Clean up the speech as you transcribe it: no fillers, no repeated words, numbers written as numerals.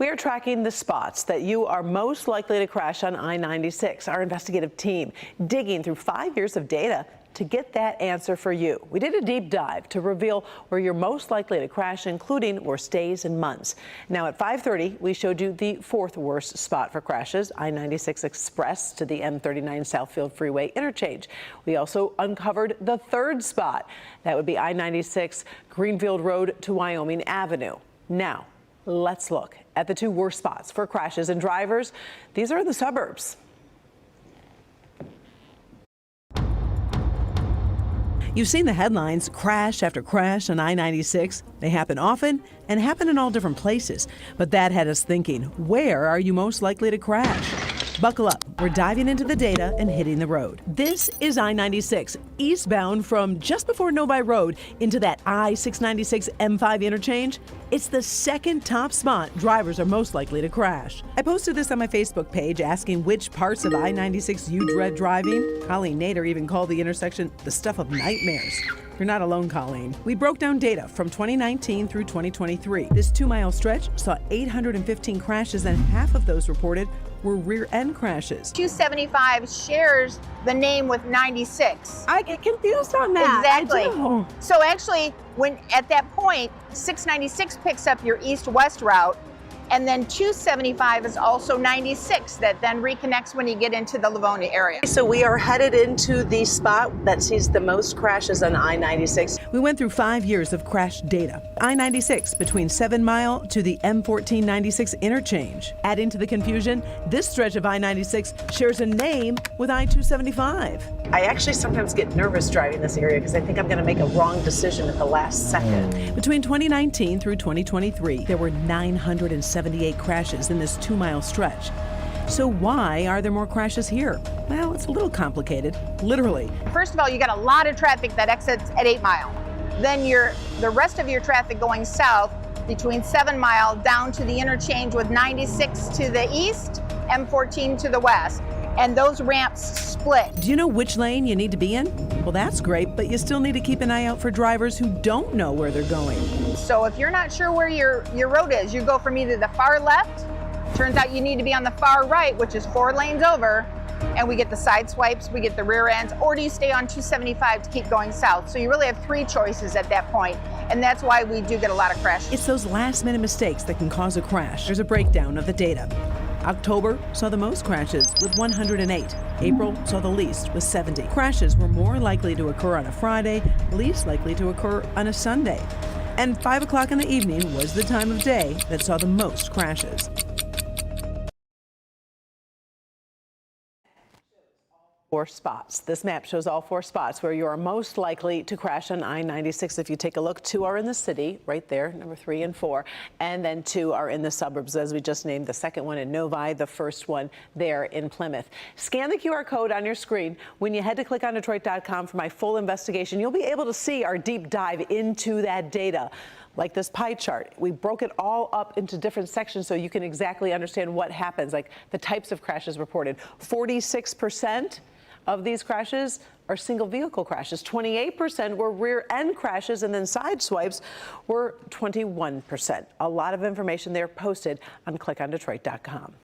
We are tracking the spots that you are most likely to crash on I-96. Our investigative team digging through 5 years of data to get that answer for you. We did a deep dive to reveal where you're most likely to crash, including worst days and months. Now at 5:30, we showed you the fourth worst spot for crashes, I-96 Express to the M39 Southfield Freeway interchange. We also uncovered the third spot. That would be I-96 Greenfield Road to Wyoming Avenue. Now, let's look at the two worst spots for crashes and drivers. These are in the suburbs. You've seen the headlines, crash after crash on I-96. They happen often and happen in all different places. But that had us thinking, where are you most likely to crash? Buckle up. We're diving into the data and hitting the road. This is I-96, eastbound from just before Novi Road into that I-696 M5 interchange. It's the second top spot drivers are most likely to crash. I posted this on my Facebook page asking which parts of I-96 you dread driving. Colleen Nader even called the intersection the stuff of nightmares. You're not alone, Colleen. We broke down data from 2019 through 2023. This 2-mile stretch saw 815 crashes, and half of those reported were rear-end crashes. 275 shares the name with 96. I get confused on that. Exactly. So actually, when at that point, 696 picks up your east-west route, and then 275 is also 96 that then reconnects when you get into the Livonia area. So we are headed into the spot that sees the most crashes on I-96. We went through 5 years of crash data. I-96 between 7 Mile to the M1496 interchange. Adding to the confusion, this stretch of I-96 shares a name with I-275. I actually sometimes get nervous driving this area because I think I'm going to make a wrong decision at the last second. Between 2019 through 2023, there were 978 crashes in this 2-mile stretch. So why are there more crashes here? Well, it's a little complicated, literally. First of all, you got a lot of traffic that exits at 8 Mile. Then the rest of your traffic going south between 7 Mile down to the interchange with 96 to the east, M14 to the west. And those ramps split. Do you know which lane you need to be in? Well, that's great, but you still need to keep an eye out for drivers who don't know where they're going. So if you're not sure where your road is, you go from either the far left, turns out you need to be on the far right, which is 4 lanes over, and we get the side swipes, we get the rear ends, or do you stay on 275 to keep going south? So you really have 3 choices at that point, and that's why we do get a lot of crashes. It's those last-minute mistakes that can cause a crash. There's a breakdown of the data. October saw the most crashes with 108. April saw the least with 70. Crashes were more likely to occur on a Friday, least likely to occur on a Sunday. And 5 o'clock in the evening was the time of day that saw the most crashes. Four spots. This map shows all 4 spots where you are most likely to crash on I-96. If you take a look, 2 are in the city, right there, number 3 and 4, and then 2 are in the suburbs, as we just named. The second one in Novi, the first one there in Plymouth. Scan the QR code on your screen. When you head to clickondetroit.com for my full investigation, you'll be able to see our deep dive into that data. Like this pie chart, we broke it all up into different sections so you can exactly understand what happens, like the types of crashes reported. 46% of these crashes are single vehicle crashes. 28% were rear end crashes, and then side swipes were 21%. A lot of information there posted on clickondetroit.com.